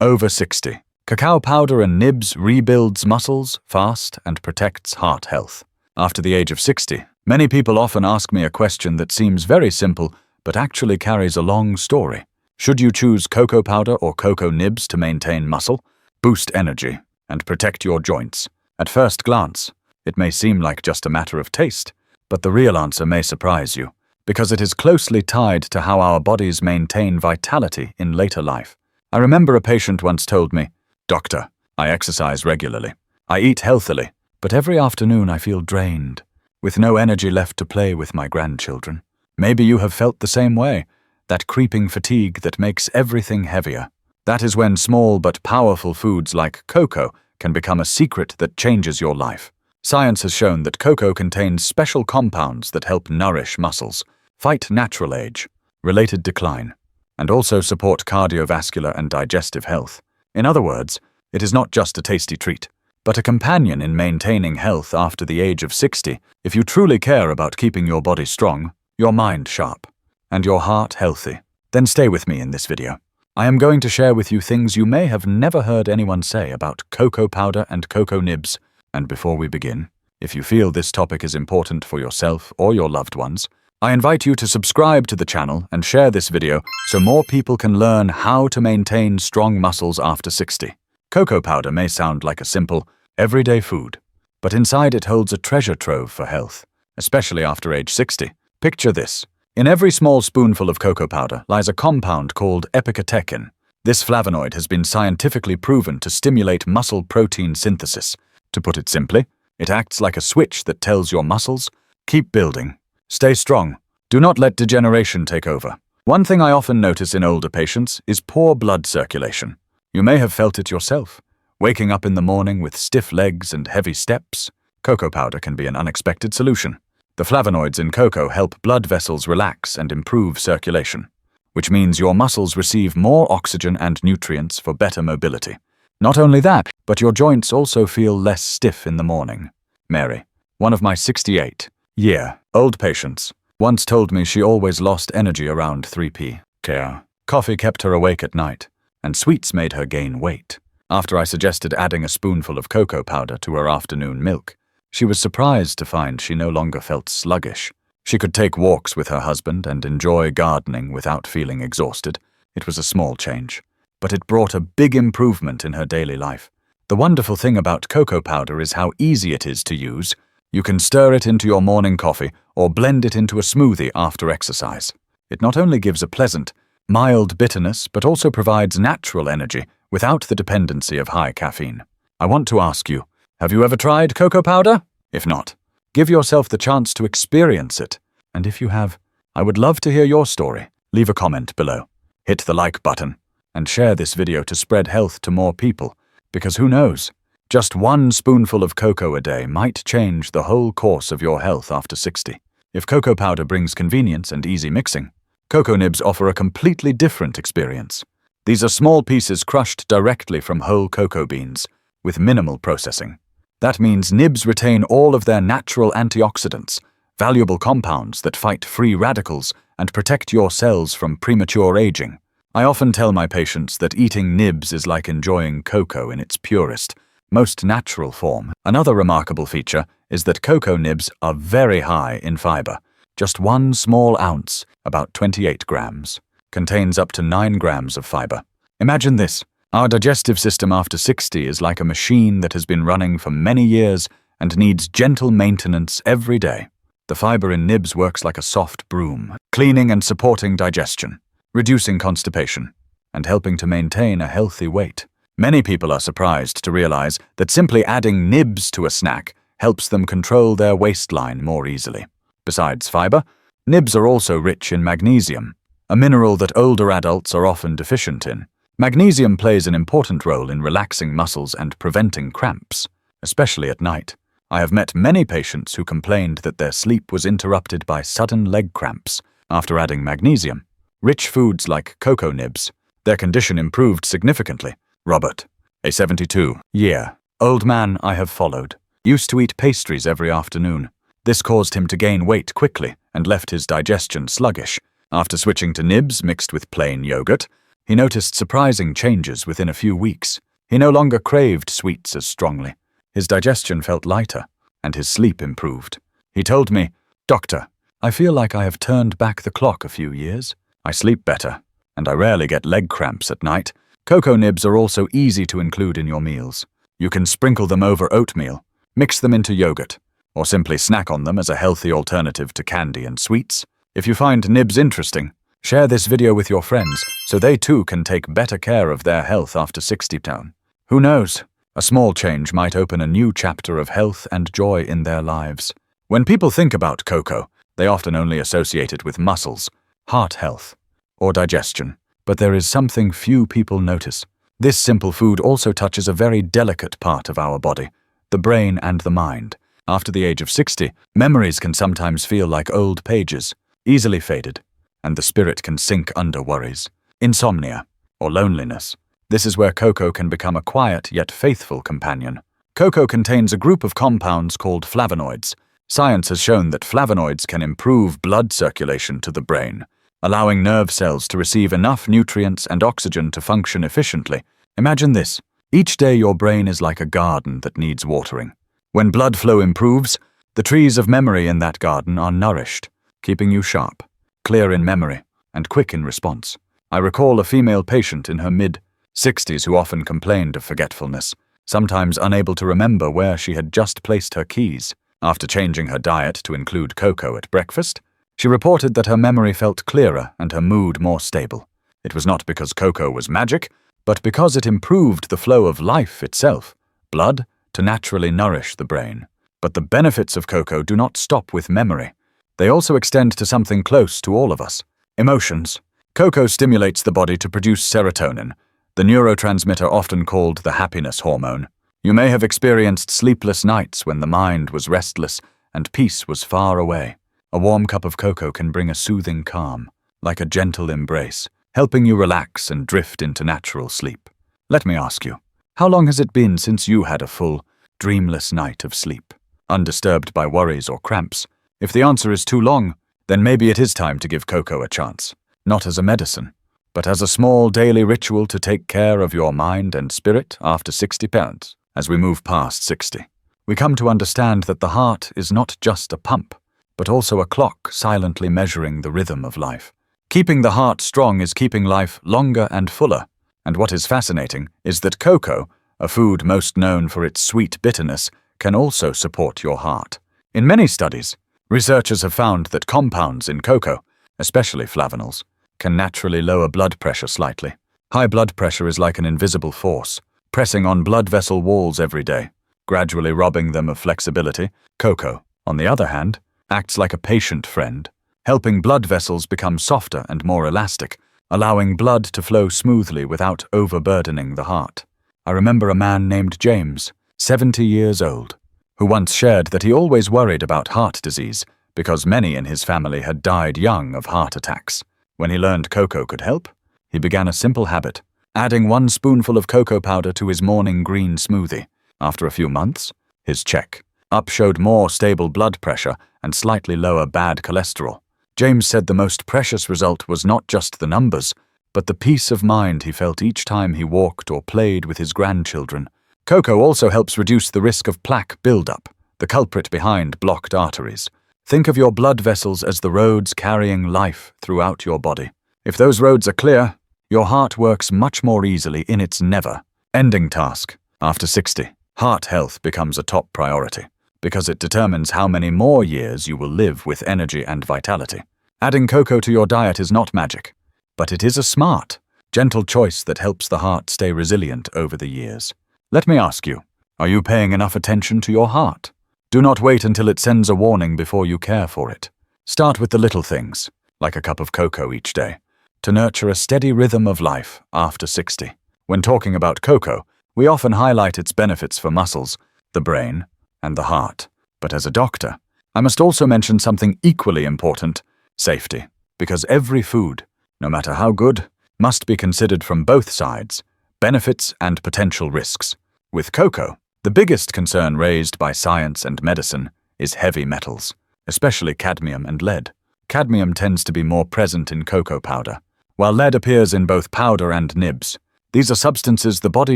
Over 60. Cacao powder and Nibs rebuilds muscles fast and protects heart health. After the age of 60, many people often ask me a question that seems very simple but actually carries a long story. Should you choose cocoa powder or cocoa nibs to maintain muscle, boost energy, and protect your joints? At first glance, it may seem like just a matter of taste, but the real answer may surprise you, because it is closely tied to how our bodies maintain vitality in later life. I remember a patient once told me, "Doctor, I exercise regularly. I eat healthily, but every afternoon I feel drained, with no energy left to play with my grandchildren." Maybe you have felt the same way, that creeping fatigue that makes everything heavier. That is when small but powerful foods like cocoa can become a secret that changes your life. Science has shown that cocoa contains special compounds that help nourish muscles, fight natural age, related decline, and also support cardiovascular and digestive health. In other words, it is not just a tasty treat, but a companion in maintaining health after the age of 60 if you truly care about keeping your body strong, your mind sharp, and your heart healthy. Then stay with me in this video. I am going to share with you things you may have never heard anyone say about cocoa powder and cocoa nibs. And before we begin, if you feel this topic is important for yourself or your loved ones, I invite you to subscribe to the channel and share this video so more people can learn how to maintain strong muscles after 60. Cocoa powder may sound like a simple, everyday food, but inside it holds a treasure trove for health, especially after age 60. Picture this. In every small spoonful of cocoa powder lies a compound called epicatechin. This flavonoid has been scientifically proven to stimulate muscle protein synthesis. To put it simply, it acts like a switch that tells your muscles, keep building, stay strong, do not let degeneration take over. One thing I often notice in older patients is poor blood circulation. You may have felt it yourself. Waking up in the morning with stiff legs and heavy steps, cocoa powder can be an unexpected solution. The flavonoids in cocoa help blood vessels relax and improve circulation, which means your muscles receive more oxygen and nutrients for better mobility. Not only that, but your joints also feel less stiff in the morning. Mary, one of my 68-year-old patients, once told me she always lost energy around 3 p.m. Coffee kept her awake at night, and sweets made her gain weight. After I suggested adding a spoonful of cocoa powder to her afternoon milk, she was surprised to find she no longer felt sluggish. She could take walks with her husband and enjoy gardening without feeling exhausted. It was a small change, but it brought a big improvement in her daily life. The wonderful thing about cocoa powder is how easy it is to use. You can stir it into your morning coffee or blend it into a smoothie after exercise. It not only gives a pleasant, mild bitterness, but also provides natural energy without the dependency of high caffeine. I want to ask you, have you ever tried cocoa powder? If not, give yourself the chance to experience it. And if you have, I would love to hear your story. Leave a comment below. Hit the like button and share this video to spread health to more people. Because who knows, just one spoonful of cocoa a day might change the whole course of your health after 60. If cocoa powder brings convenience and easy mixing, cocoa nibs offer a completely different experience. These are small pieces crushed directly from whole cocoa beans, with minimal processing. That means nibs retain all of their natural antioxidants, valuable compounds that fight free radicals and protect your cells from premature aging. I often tell my patients that eating nibs is like enjoying cocoa in its purest, most natural form. Another remarkable feature is that cocoa nibs are very high in fiber. Just 1 small ounce, about 28 grams, contains up to 9 grams of fiber. Imagine this. Our digestive system after 60 is like a machine that has been running for many years and needs gentle maintenance every day. The fiber in nibs works like a soft broom, cleaning and supporting digestion, reducing constipation, and helping to maintain a healthy weight. Many people are surprised to realize that simply adding nibs to a snack helps them control their waistline more easily. Besides fiber, nibs are also rich in magnesium, a mineral that older adults are often deficient in. Magnesium plays an important role in relaxing muscles and preventing cramps, especially at night. I have met many patients who complained that their sleep was interrupted by sudden leg cramps after adding magnesium. Rich foods like cocoa nibs, their condition improved significantly. Robert, a 72-year-old man I have followed, used to eat pastries every afternoon. This caused him to gain weight quickly and left his digestion sluggish. After switching to nibs mixed with plain yogurt, He noticed surprising changes within a few weeks. He no longer craved sweets as strongly. His digestion felt lighter, and his sleep improved. He told me, "Doctor, I feel like I have turned back the clock a few years. I sleep better, and I rarely get leg cramps at night." Cocoa nibs are also easy to include in your meals. You can sprinkle them over oatmeal, mix them into yogurt, or simply snack on them as a healthy alternative to candy and sweets. If you find nibs interesting, share this video with your friends so they too can take better care of their health after 60 down. Who knows? A small change might open a new chapter of health and joy in their lives. When people think about cocoa, they often only associate it with muscles, heart health, or digestion. But there is something few people notice. This simple food also touches a very delicate part of our body, the brain and the mind. After the age of 60, memories can sometimes feel like old pages, easily faded, and the spirit can sink under worries, insomnia, or loneliness. This is where cocoa can become a quiet yet faithful companion. Cocoa contains a group of compounds called flavonoids. Science has shown that flavonoids can improve blood circulation to the brain, allowing nerve cells to receive enough nutrients and oxygen to function efficiently. Imagine this. Each day your brain is like a garden that needs watering. When blood flow improves, the trees of memory in that garden are nourished, keeping you sharp, clear in memory, and quick in response. I recall a female patient in her mid-60s who often complained of forgetfulness, sometimes unable to remember where she had just placed her keys. After changing her diet to include cocoa at breakfast, she reported that her memory felt clearer and her mood more stable. It was not because cocoa was magic, but because it improved the flow of life itself, blood, to naturally nourish the brain. But the benefits of cocoa do not stop with memory. They also extend to something close to all of us: emotions. Cocoa stimulates the body to produce serotonin, the neurotransmitter often called the happiness hormone. You may have experienced sleepless nights when the mind was restless and peace was far away. A warm cup of cocoa can bring a soothing calm, like a gentle embrace, helping you relax and drift into natural sleep. Let me ask you, how long has it been since you had a full, dreamless night of sleep, undisturbed by worries or cramps? If the answer is too long, then maybe it is time to give cocoa a chance, not as a medicine, but as a small daily ritual to take care of your mind and spirit after 60 pounds. As we move past 60, we come to understand that the heart is not just a pump, but also a clock silently measuring the rhythm of life. Keeping the heart strong is keeping life longer and fuller. And what is fascinating is that cocoa, a food most known for its sweet bitterness, can also support your heart. In many studies, researchers have found that compounds in cocoa, especially flavonols, can naturally lower blood pressure slightly. High blood pressure is like an invisible force, pressing on blood vessel walls every day, gradually robbing them of flexibility. Cocoa, on the other hand, acts like a patient friend, helping blood vessels become softer and more elastic, allowing blood to flow smoothly without overburdening the heart. I remember a man named James, 70 years old, who once shared that he always worried about heart disease because many in his family had died young of heart attacks. When he learned cocoa could help, he began a simple habit, adding 1 spoonful of cocoa powder to his morning green smoothie. After a few months, his check-up showed more stable blood pressure and slightly lower bad cholesterol. James said the most precious result was not just the numbers, but the peace of mind he felt each time he walked or played with his grandchildren. Cocoa also helps reduce the risk of plaque buildup, the culprit behind blocked arteries. Think of your blood vessels as the roads carrying life throughout your body. If those roads are clear, your heart works much more easily in its never-ending task. After 60, heart health becomes a top priority, because it determines how many more years you will live with energy and vitality. Adding cocoa to your diet is not magic, but it is a smart, gentle choice that helps the heart stay resilient over the years. Let me ask you, are you paying enough attention to your heart? Do not wait until it sends a warning before you care for it. Start with the little things, like a cup of cocoa each day, to nurture a steady rhythm of life after 60. When talking about cocoa, we often highlight its benefits for muscles, the brain, and the heart. But as a doctor, I must also mention something equally important: safety. Because every food, no matter how good, must be considered from both sides, benefits and potential risks. With cocoa, the biggest concern raised by science and medicine is heavy metals, especially cadmium and lead. Cadmium tends to be more present in cocoa powder, while lead appears in both powder and nibs. These are substances the body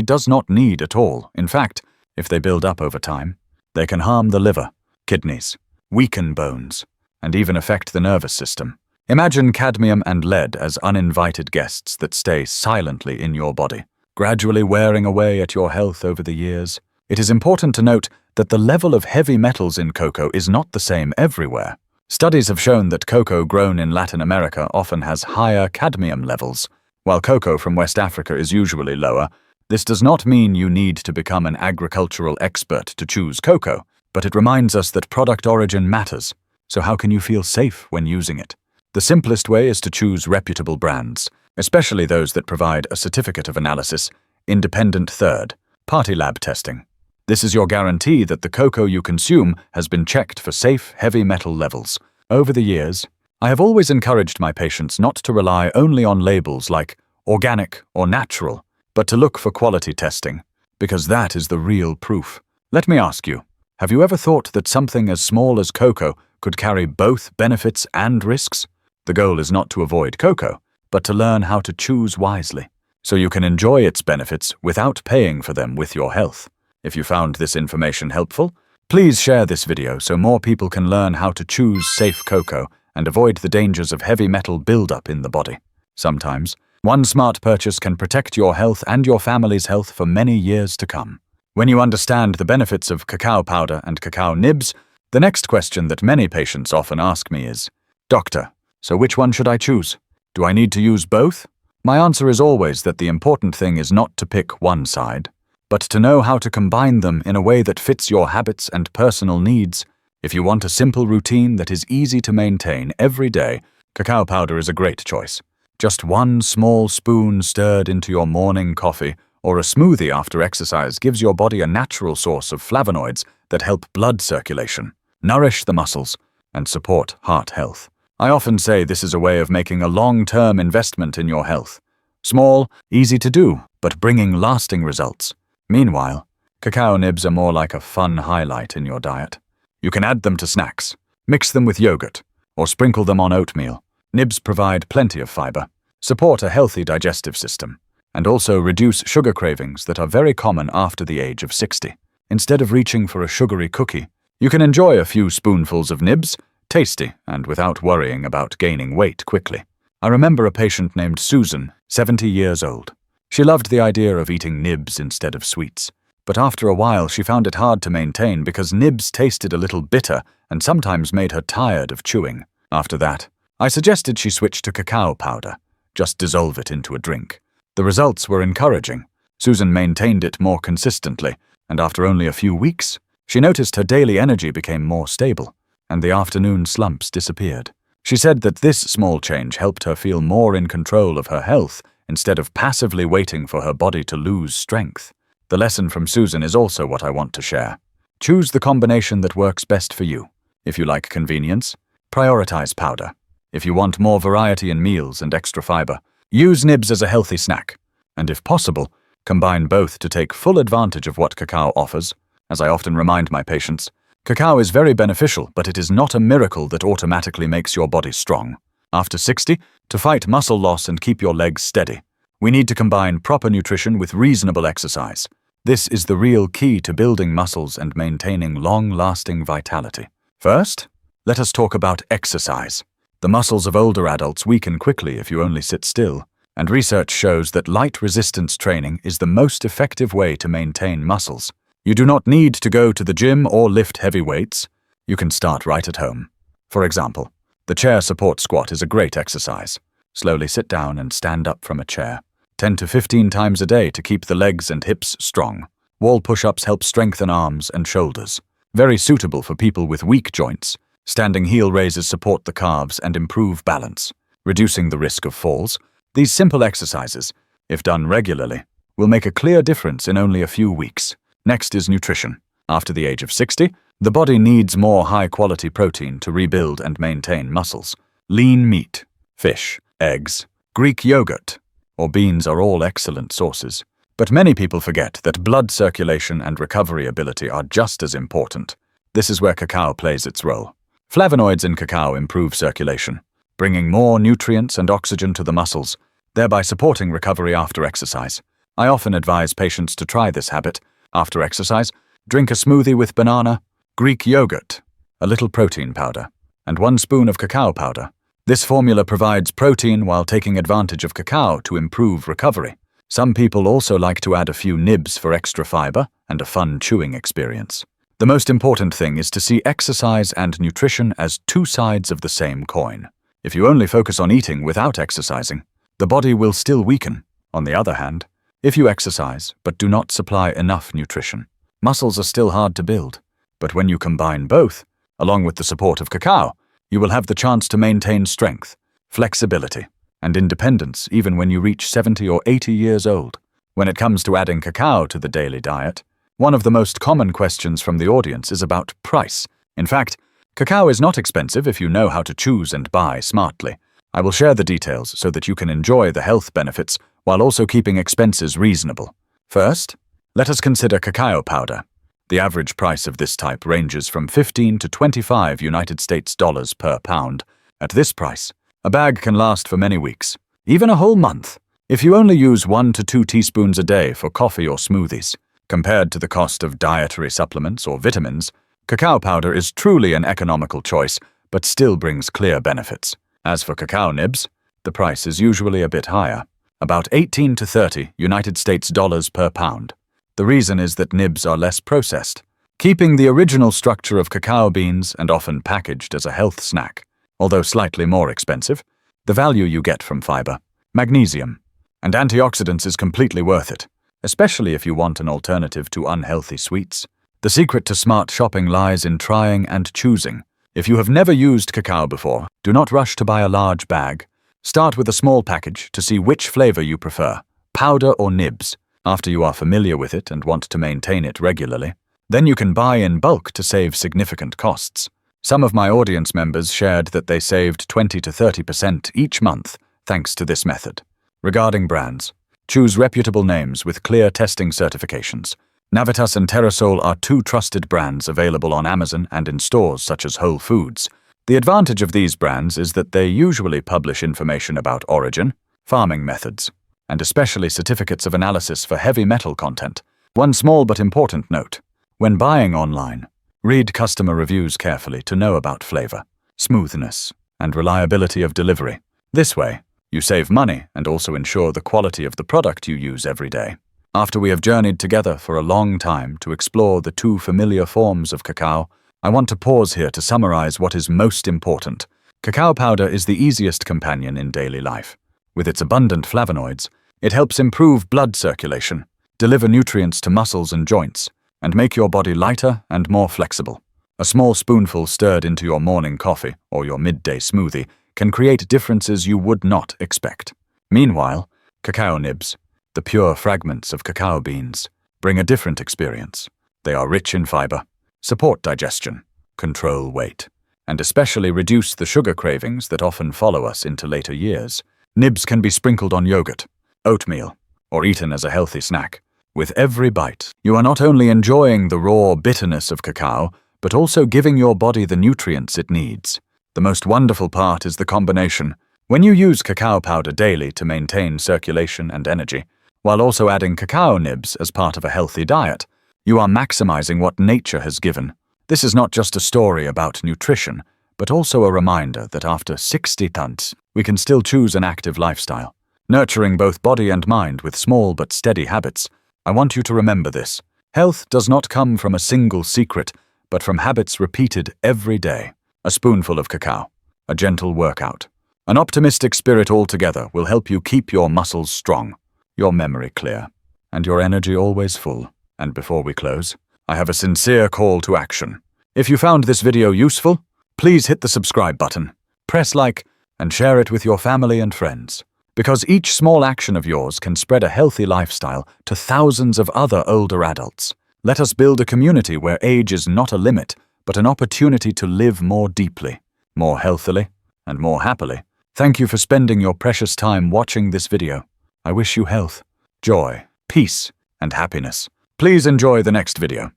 does not need at all. In fact, if they build up over time, they can harm the liver, kidneys, weaken bones, and even affect the nervous system. Imagine cadmium and lead as uninvited guests that stay silently in your body, gradually wearing away at your health over the years. It is important to note that the level of heavy metals in cocoa is not the same everywhere. Studies have shown that cocoa grown in Latin America often has higher cadmium levels, while cocoa from West Africa is usually lower. This does not mean you need to become an agricultural expert to choose cocoa, but it reminds us that product origin matters. So how can you feel safe when using it? The simplest way is to choose reputable brands, especially those that provide a certificate of analysis, independent third-party lab testing. This is your guarantee that the cocoa you consume has been checked for safe, heavy metal levels. Over the years, I have always encouraged my patients not to rely only on labels like organic or natural, but to look for quality testing, because that is the real proof. Let me ask you, have you ever thought that something as small as cocoa could carry both benefits and risks? The goal is not to avoid cocoa, but to learn how to choose wisely, so you can enjoy its benefits without paying for them with your health. If you found this information helpful, please share this video so more people can learn how to choose safe cocoa and avoid the dangers of heavy metal buildup in the body. Sometimes, one smart purchase can protect your health and your family's health for many years to come. When you understand the benefits of cacao powder and cacao nibs, the next question that many patients often ask me is, "Doctor, so which one should I choose? Do I need to use both?" My answer is always that the important thing is not to pick one side, but to know how to combine them in a way that fits your habits and personal needs. If you want a simple routine that is easy to maintain every day, cacao powder is a great choice. Just one small spoon stirred into your morning coffee or a smoothie after exercise gives your body a natural source of flavonoids that help blood circulation, nourish the muscles, and support heart health. I often say this is a way of making a long-term investment in your health. Small, easy to do, but bringing lasting results. Meanwhile, cacao nibs are more like a fun highlight in your diet. You can add them to snacks, mix them with yogurt, or sprinkle them on oatmeal. Nibs provide plenty of fiber, support a healthy digestive system, and also reduce sugar cravings that are very common after the age of 60. Instead of reaching for a sugary cookie, you can enjoy a few spoonfuls of nibs, tasty and without worrying about gaining weight quickly. I remember a patient named Susan, 70 years old. She loved the idea of eating nibs instead of sweets, but after a while she found it hard to maintain because nibs tasted a little bitter and sometimes made her tired of chewing. After that, I suggested she switch to cacao powder. Just dissolve it into a drink. The results were encouraging. Susan maintained it more consistently, and after only a few weeks, she noticed her daily energy became more stable, and the afternoon slumps disappeared. She said that this small change helped her feel more in control of her health instead of passively waiting for her body to lose strength. The lesson from Susan is also what I want to share. Choose the combination that works best for you. If you like convenience, prioritize powder. If you want more variety in meals and extra fiber, use nibs as a healthy snack. And if possible, combine both to take full advantage of what cacao offers. As I often remind my patients, cacao is very beneficial, but it is not a miracle that automatically makes your body strong. After 60, to fight muscle loss and keep your legs steady, we need to combine proper nutrition with reasonable exercise. This is the real key to building muscles and maintaining long-lasting vitality. First, let us talk about exercise. The muscles of older adults weaken quickly if you only sit still, and research shows that light resistance training is the most effective way to maintain muscles. You do not need to go to the gym or lift heavy weights. You can start right at home. For example, the chair support squat is a great exercise. Slowly sit down and stand up from a chair, 10 to 15 times a day to keep the legs and hips strong. Wall push-ups help strengthen arms and shoulders. Very suitable for people with weak joints. Standing heel raises support the calves and improve balance, reducing the risk of falls. These simple exercises, if done regularly, will make a clear difference in only a few weeks. Next is nutrition. After the age of 60, the body needs more high-quality protein to rebuild and maintain muscles. Lean meat, fish, eggs, Greek yogurt, or beans are all excellent sources. But many people forget that blood circulation and recovery ability are just as important. This is where cacao plays its role. Flavonoids in cacao improve circulation, bringing more nutrients and oxygen to the muscles. thereby supporting recovery after exercise. I often advise patients to try this habit. After exercise, drink a smoothie with banana, Greek yogurt, a little protein powder, and 1 spoon of cacao powder. This formula provides protein while taking advantage of cacao to improve recovery. Some people also like to add a few nibs for extra fiber and a fun chewing experience. The most important thing is to see exercise and nutrition as 2 sides of the same coin. If you only focus on eating without exercising, the body will still weaken. On the other hand, if you exercise but do not supply enough nutrition, muscles are still hard to build. But when you combine both, along with the support of cacao, you will have the chance to maintain strength, flexibility, and independence even when you reach 70 or 80 years old. When it comes to adding cacao to the daily diet, one of the most common questions from the audience is about price. In fact, cacao is not expensive if you know how to choose and buy smartly. I will share the details so that you can enjoy the health benefits while also keeping expenses reasonable. First, let us consider cacao powder. The average price of this type ranges from 15 to 25 United States dollars per pound. At this price, a bag can last for many weeks, even a whole month, if you only use 1 to 2 teaspoons a day for coffee or smoothies. Compared to the cost of dietary supplements or vitamins, cacao powder is truly an economical choice, but still brings clear benefits. As for cacao nibs, the price is usually a bit higher, about 18 to 30 United States dollars per pound. The reason is that nibs are less processed, keeping the original structure of cacao beans and often packaged as a health snack. Although slightly more expensive, the value you get from fiber, magnesium, and antioxidants is completely worth it, especially if you want an alternative to unhealthy sweets. The secret to smart shopping lies in trying and choosing. If you have never used cacao before, do not rush to buy a large bag. Start with a small package to see which flavor you prefer, powder or nibs. After you are familiar with it and want to maintain it regularly, then you can buy in bulk to save significant costs. Some of my audience members shared that they saved 20 to 30% each month thanks to this method. Regarding brands, choose reputable names with clear testing certifications. Navitas and Terrasoul are 2 trusted brands available on Amazon and in stores such as Whole Foods. The advantage of these brands is that they usually publish information about origin, farming methods, and especially certificates of analysis for heavy metal content. One small but important note: when buying online, read customer reviews carefully to know about flavor, smoothness, and reliability of delivery. This way, you save money and also ensure the quality of the product you use every day. After we have journeyed together for a long time to explore the 2 familiar forms of cacao, I want to pause here to summarize what is most important. Cacao powder is the easiest companion in daily life. With its abundant flavonoids, it helps improve blood circulation, deliver nutrients to muscles and joints, and make your body lighter and more flexible. A small spoonful stirred into your morning coffee or your midday smoothie can create differences you would not expect. Meanwhile, cacao nibs, the pure fragments of cacao beans, bring a different experience. They are rich in fiber, support digestion, control weight, and especially reduce the sugar cravings that often follow us into later years. Nibs can be sprinkled on yogurt, oatmeal, or eaten as a healthy snack. With every bite, you are not only enjoying the raw bitterness of cacao, but also giving your body the nutrients it needs. The most wonderful part is the combination. When you use cacao powder daily to maintain circulation and energy, while also adding cacao nibs as part of a healthy diet, you are maximizing what nature has given. This is not just a story about nutrition, but also a reminder that after 60 months, we can still choose an active lifestyle. Nurturing both body and mind with small but steady habits. I want you to remember this. Health does not come from a single secret, but from habits repeated every day. A spoonful of cacao, a gentle workout, an optimistic spirit altogether will help you keep your muscles strong, your memory clear, and your energy always full. And before we close, I have a sincere call to action. If you found this video useful, please hit the subscribe button, press like, and share it with your family and friends. Because each small action of yours can spread a healthy lifestyle to thousands of other older adults. Let us build a community where age is not a limit, but an opportunity to live more deeply, more healthily, and more happily. Thank you for spending your precious time watching this video. I wish you health, joy, peace, and happiness. Please enjoy the next video.